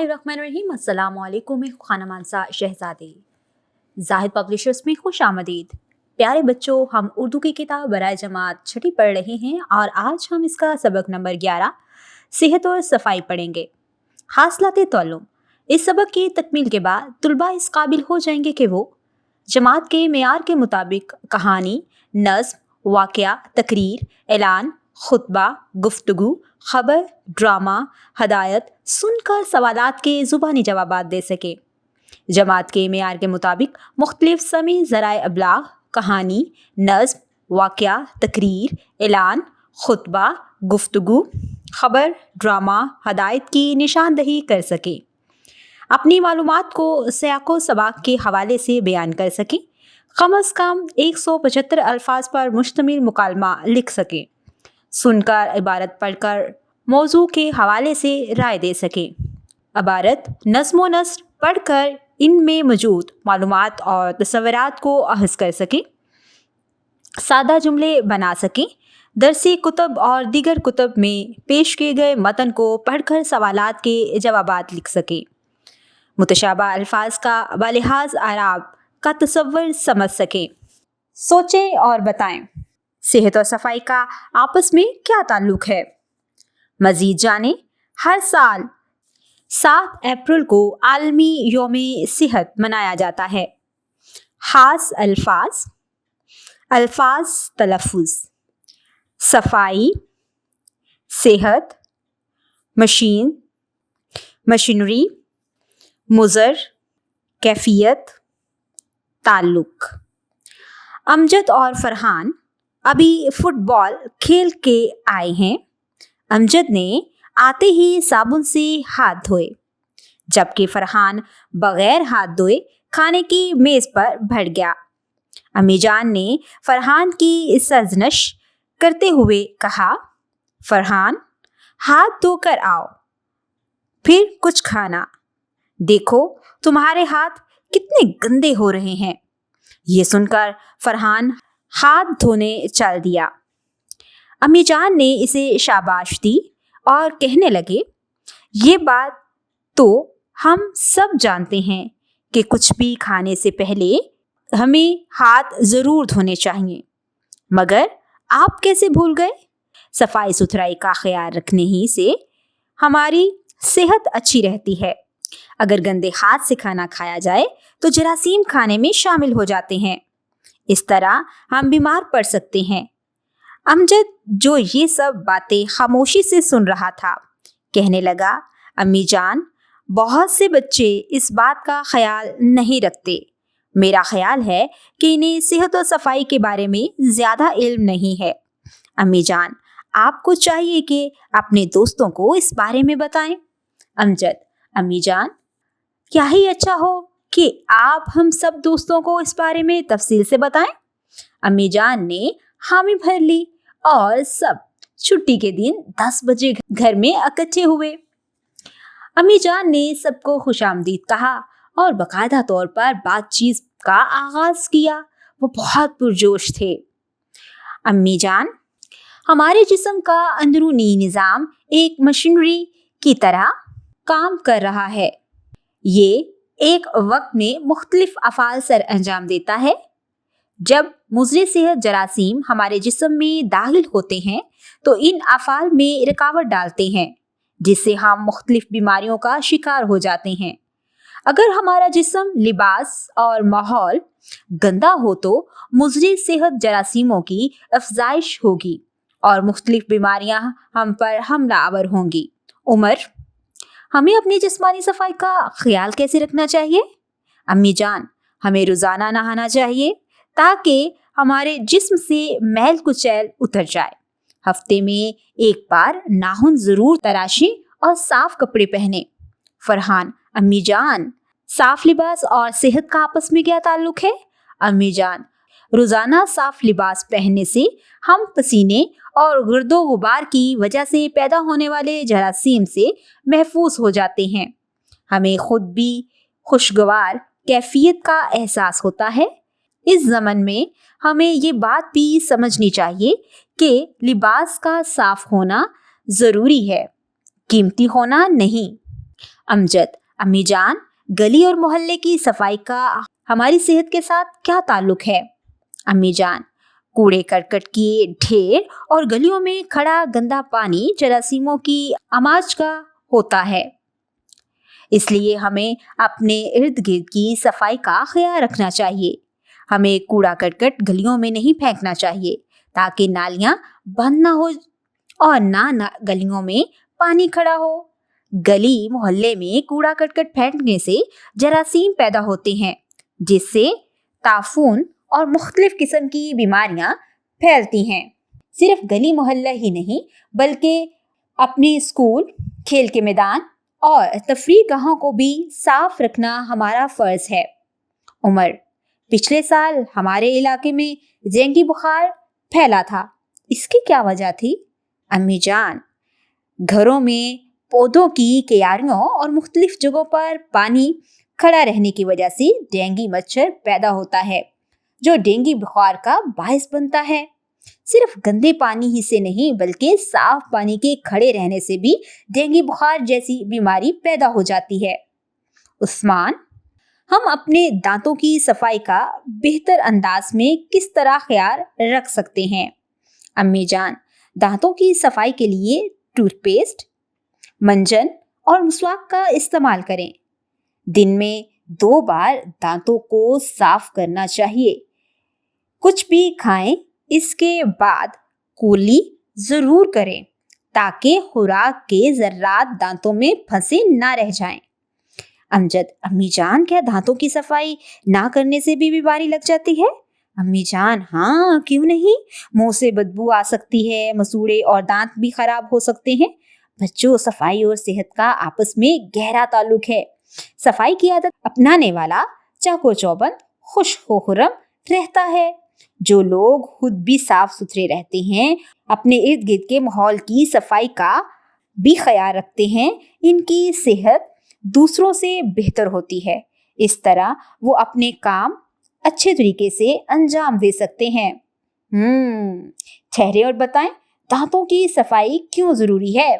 बिस्मिल्लाहिर्रहमानिर्रहीम। अस्सलाम वालेकुम। मैं खाना मानसा शहजादी जाहिद पब्लिशर्स में खुश आमदीद। प्यारे बच्चों, हम उर्दू की किताब बराए जमात छठी पढ़ रहे हैं और आज हम इसका सबक नंबर 11 सेहत और सफाई पढ़ेंगे। हासिलात तअल्लुम। इस सबक की तकमील के बाद तुलबा इस काबिल हो जाएंगे कि वो जमात के मेयार के मुताबिक कहानी, नज़्म, वाक़या, तकरीर, ऐलान, खुतबा, गुफ्तगू, खबर, ड्रामा, हदायत सुनकर सवालात के ज़ुबानी जवाबात दे सके। जमात के मेयार के मुताबिक मुख्तलिफ समी ज़राए अबलाग कहानी, नज़्म, वाक़या, तकरीर, ऐलान, खुतबा, गुफ्तगू, खबर, ड्रामा, हदायत की निशानदही कर सके। अपनी मालूमात को सियाको सबाक के हवाले से बयान कर सकें। कम अज़ कम 175 अल्फाज पर मुश्तमिल मुकालमा लिख सकें। सुनकर इबारत पढ़कर मौजू के हवाले से राय दे सकें। इबारत, नज़्म व नस्र पढ़कर इनमें मौजूद मालूमात और तसव्वुरात को अहज़ कर सकें। सादा जुमले बना सकें। दरसी कुतब और दीगर कुतब में पेश किए गए मतन को पढ़कर सवालात के जवाबात लिख सकें। मुतशाबा अल्फाज का बलिहाज आराब का तसव्वुर समझ सकें। सोचें और बताएं, सेहत और सफाई का आपस में क्या ताल्लुक़ है। मज़ीद जानें, हर साल 7 अप्रैल को आलमी यौम सेहत मनाया जाता है। खास अल्फाज, अल्फाज तलफ़ुज़, सफाई, सेहत, मशीन, मशीनरी, मुज़र, कैफियत, ताल्लुक़। अमजद और फरहान अभी फुटबॉल खेल के आए हैं। अमजद ने आते ही साबुन से हाथ धोए, जबकि फरहान बग़ैर हाथ धोए खाने की मेज़ पर बैठ गया। अम्मी जान ने फरहान की सरज़नश करते हुए कहा, फरहान, हाथ धोकर आओ, फिर कुछ खाना। देखो तुम्हारे हाथ कितने गंदे हो रहे हैं। ये सुनकर फरहान हाथ धोने चल दिया। अम्मी जान ने इसे शाबाश दी और कहने लगे, ये बात तो हम सब जानते हैं कि कुछ भी खाने से पहले हमें हाथ ज़रूर धोने चाहिए, मगर आप कैसे भूल गए? सफाई सुथराई का ख्याल रखने ही से हमारी सेहत अच्छी रहती है। अगर गंदे हाथ से खाना खाया जाए तो जरासीम खाने में शामिल हो जाते हैं। इस तरह हम बीमार पड़ सकते हैं। अमजद, जो ये सब बातें खामोशी से सुन रहा था, कहने लगा, अम्मी जान, बहुत से बच्चे इस बात का ख्याल नहीं रखते। मेरा ख्याल है कि इन्हें सेहत और सफाई के बारे में ज़्यादा इल्म नहीं है। अम्मी जान, आपको चाहिए कि अपने दोस्तों को इस बारे में बताएं। अमजद, अम्मी जान, क्या ही अच्छा हो कि आप हम सब दोस्तों को इस बारे में तफसील से बताएं। अम्मी जान ने हामी भर ली और सब छुट्टी के दिन 10 बजे घर में इकट्ठे हुए। अम्मी जान ने सबको खुशामदीद कहा और बाकायदा तौर पर बातचीत का आगाज किया। वो बहुत पुरजोश थे। अम्मी जान, हमारे जिस्म का अंदरूनी निज़ाम एक मशीनरी की तरह काम कर रहा है। ये एक वक्त में मुख्तलिफ अफ़ाल सर अंजाम देता है। जब मुज़र सेहत जरासीम हमारे जिस्म में दाखिल होते हैं तो इन अफ़ाल में रुकावट डालते हैं, जिससे हम मुख्तलिफ बीमारियों का शिकार हो जाते हैं। अगर हमारा जिस्म, लिबास और माहौल गंदा हो तो मुज़र सेहत जरासीमों की अफजाइश होगी और मुख्तलिफ बीमारियां हम पर हमला आवर होंगी। उमर, हमें अपनी जिस्मानी सफाई का ख्याल कैसे रखना चाहिए? अम्मी जान, हमें रोज़ाना नहाना चाहिए ताकि हमारे जिस्म से मैल कुचैल उतर जाए। हफ्ते में एक बार नाखून ज़रूर तराशें और साफ कपड़े पहने। फरहान, अम्मी जान, साफ लिबास और सेहत का आपस में क्या ताल्लुक़ है? अम्मी जान, रोज़ाना साफ लिबास पहनने से हम पसीने और गर्दो गुबार की वजह से पैदा होने वाले जरासीम से महफूज हो जाते हैं। हमें खुद भी खुशगवार कैफियत का एहसास होता है। इस ज़मन में हमें ये बात भी समझनी चाहिए कि लिबास का साफ होना ज़रूरी है, कीमती होना नहीं। अमजद, अम्मी जान, गली और मोहल्ले की सफाई का हमारी सेहत के साथ क्या ताल्लुक है? अम्मी जान, कूड़े करकट के ढेर और गलियों में खड़ा गंदा पानी जरासीमों की आमाज का होता है। इसलिए हमें अपने इर्द गिर्द की सफाई का ख्याल रखना चाहिए। हमें कूड़ा करकट गलियों में नहीं फेंकना चाहिए ताकि नालियां बंद ना हो और ना गलियों में पानी खड़ा हो। गली मोहल्ले में कूड़ा करकट फेंकने से जरासीम पैदा होते हैं, जिससे ताफून और मुख्तलिफ किस्म की बीमारियां फैलती हैं। सिर्फ गली मोहल्ला ही नहीं बल्कि अपने स्कूल, खेल के मैदान और तफरीह गाहों को भी साफ रखना हमारा फर्ज है। उमर, पिछले साल हमारे इलाके में डेंगू बुखार फैला था, इसकी क्या वजह थी? अम्मी जान, घरों में पौधों की क्यारियों और मुख्तलिफ जगहों पर पानी खड़ा रहने की वजह से डेंगू मच्छर पैदा होता है, जो डेंगू बुखार का बायस बनता है। सिर्फ गंदे पानी ही से नहीं बल्कि साफ पानी के खड़े रहने से भी डेंगू बुखार जैसी बीमारी पैदा हो जाती है। उस्मान, हम अपने दांतों की सफाई का बेहतर अंदाज में किस तरह ख्याल रख सकते हैं? अम्मी जान, दांतों की सफाई के लिए टूथपेस्ट, मंजन और मसवाक का इस्तेमाल करें। दिन में 2 बार दांतों को साफ करना चाहिए। कुछ भी खाएं, इसके बाद कुली जरूर करें ताकि खुराक के जर्रात दांतों में फंसे ना रह जाएं। अमजद, अम्मी जान, क्या दांतों की सफाई ना करने से भी बीमारी लग जाती है? अम्मी जान, हाँ, क्यों नहीं। मुंह से बदबू आ सकती है, मसूड़े और दांत भी खराब हो सकते हैं। बच्चों, सफाई और सेहत का आपस में गहरा ताल्लुक है। सफाई की आदत अपनाने वाला चाको चौबंद खुश हो खुर्रम रहता है। जो लोग खुद भी साफ सुथरे रहते हैं, अपने इर्द गिर्द के माहौल की सफाई का भी ख्याल रखते हैं, इनकी सेहत दूसरों से बेहतर होती है। इस तरह वो अपने काम अच्छे तरीके से अंजाम दे सकते हैं। ठहरे और बताएं, दांतों की सफाई क्यों जरूरी है?